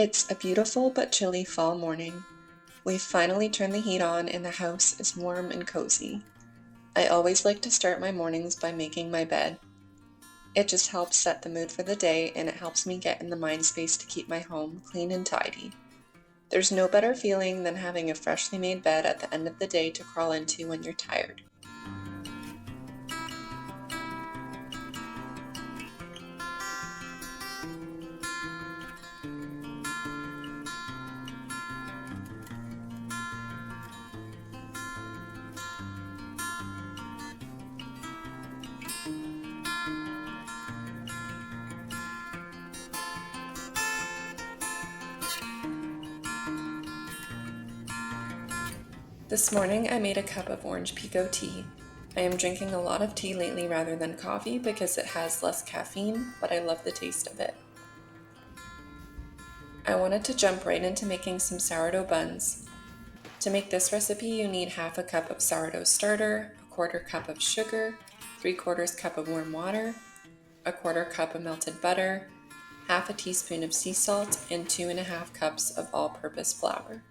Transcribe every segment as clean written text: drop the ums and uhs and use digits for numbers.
It's a beautiful but chilly fall morning. We've finally turned the heat on and the house is warm and cozy. I always like to start my mornings by making my bed. It just helps set the mood for the day and it helps me get in the mind space to keep my home clean and tidy. There's no better feeling than having a freshly made bed at the end of the day to crawl into when you're tired. This morning I made a cup of orange pekoe tea. I am drinking a lot of tea lately rather than coffee because it has less caffeine, but I love the taste of it. I wanted to jump right into making some sourdough buns. To make this recipe, you need half a cup of sourdough starter, a quarter cup of sugar, 3/4 cup of warm water, a quarter cup of melted butter, half a teaspoon of sea salt, and 2.5 cups of all-purpose flour.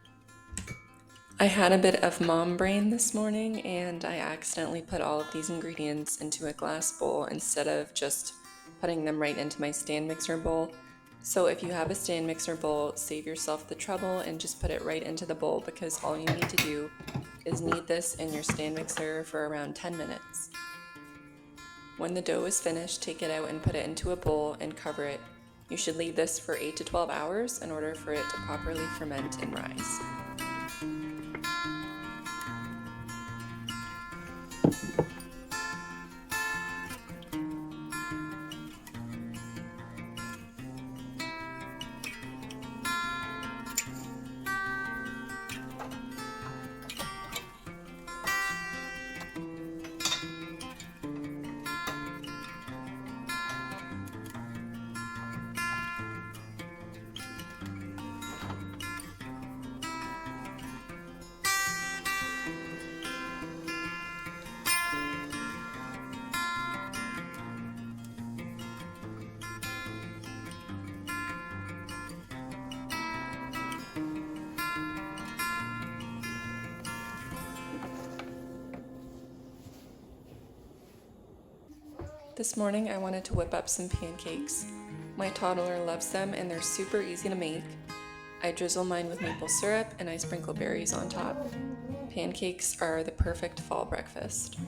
I had a bit of mom brain this morning and I accidentally put all of these ingredients into a glass bowl instead of just putting them right into my stand mixer bowl. So if you have a stand mixer bowl, save yourself the trouble and just put it right into the bowl because all you need to do is knead this in your stand mixer for around 10 minutes. When the dough is finished, take it out and put it into a bowl and cover it. You should leave this for 8 to 12 hours in order for it to properly ferment and rise. This morning I wanted to whip up some pancakes. My toddler loves them and they're super easy to make. I drizzle mine with maple syrup and I sprinkle berries on top. Pancakes are the perfect fall breakfast.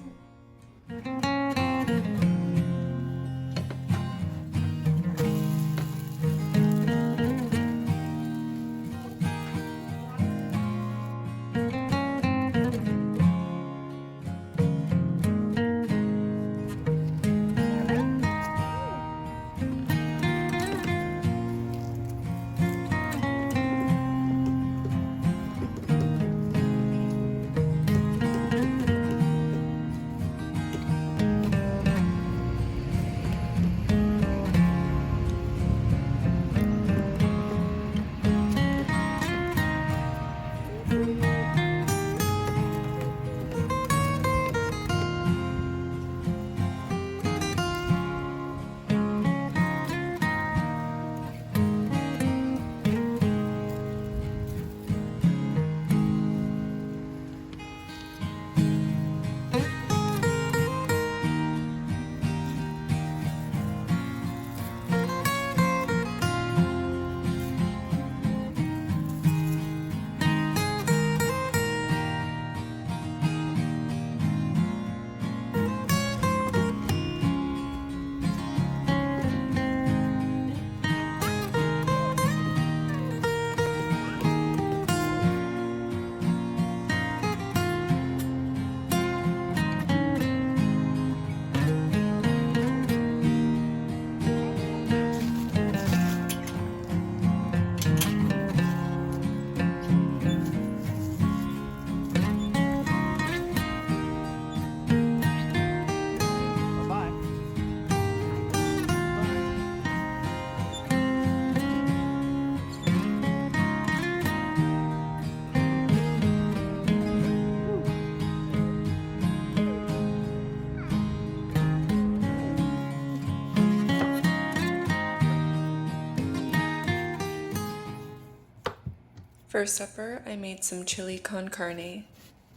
For supper, I made some chili con carne.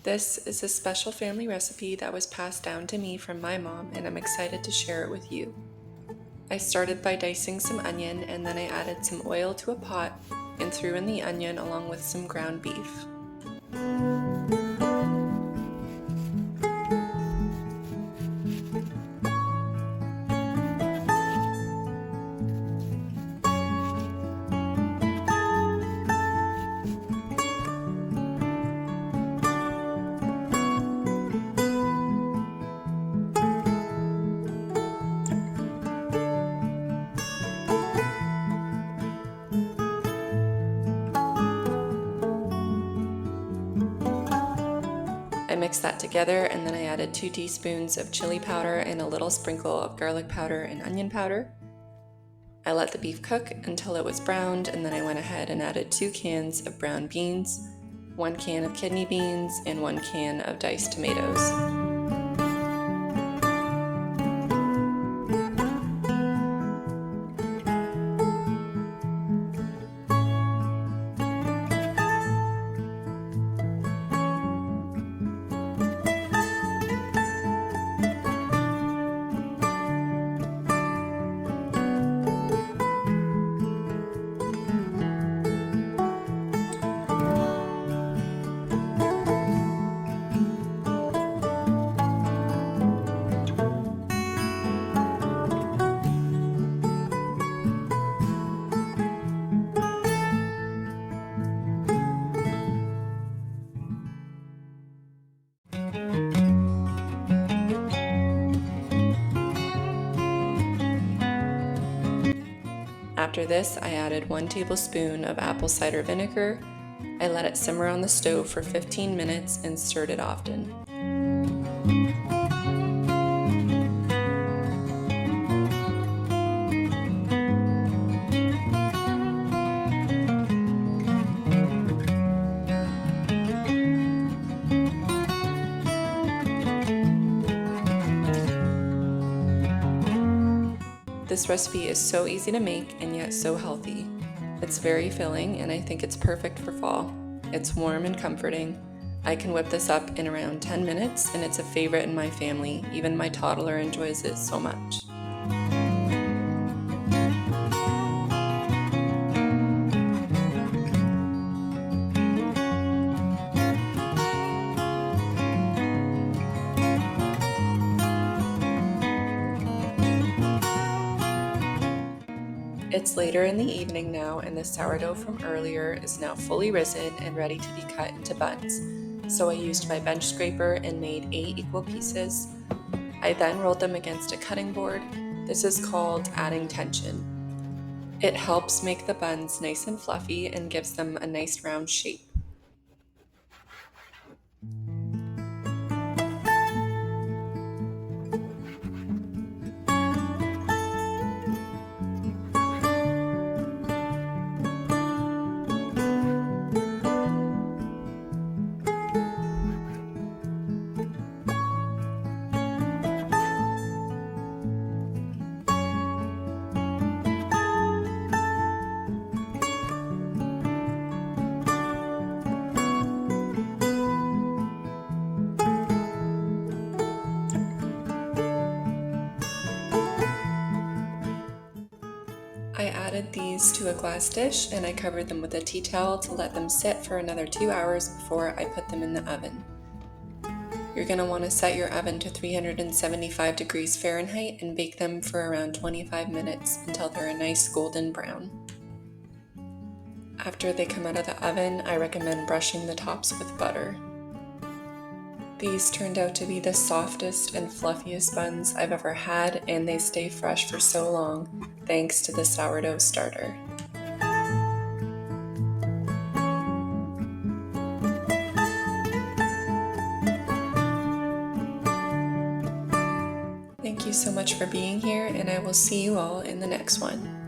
This is a special family recipe that was passed down to me from my mom, and I'm excited to share it with you. I started by dicing some onion, and then I added some oil to a pot and threw in the onion along with some ground beef. I mixed that together, and then I added 2 teaspoons of chili powder and a little sprinkle of garlic powder and onion powder. I let the beef cook until it was browned, and then I went ahead and added 2 cans of brown beans, 1 can of kidney beans, and 1 can of diced tomatoes. After this, I added 1 tablespoon of apple cider vinegar. I let it simmer on the stove for 15 minutes and stirred it often. This recipe is so easy to make and yet so healthy. It's very filling, and I think it's perfect for fall. It's warm and comforting. I can whip this up in around 10 minutes, and it's a favorite in my family. Even my toddler enjoys it so much. It's later in the evening now, and the sourdough from earlier is now fully risen and ready to be cut into buns. So I used my bench scraper and made 8 equal pieces. I then rolled them against a cutting board. This is called adding tension. It helps make the buns nice and fluffy and gives them a nice round shape. I added these to a glass dish, and I covered them with a tea towel to let them sit for another 2 hours before I put them in the oven. You're going to want to set your oven to 375 degrees Fahrenheit and bake them for around 25 minutes until they're a nice golden brown. After they come out of the oven, I recommend brushing the tops with butter. These turned out to be the softest and fluffiest buns I've ever had, and they stay fresh for so long, thanks to the sourdough starter. Thank you so much for being here, and I will see you all in the next one.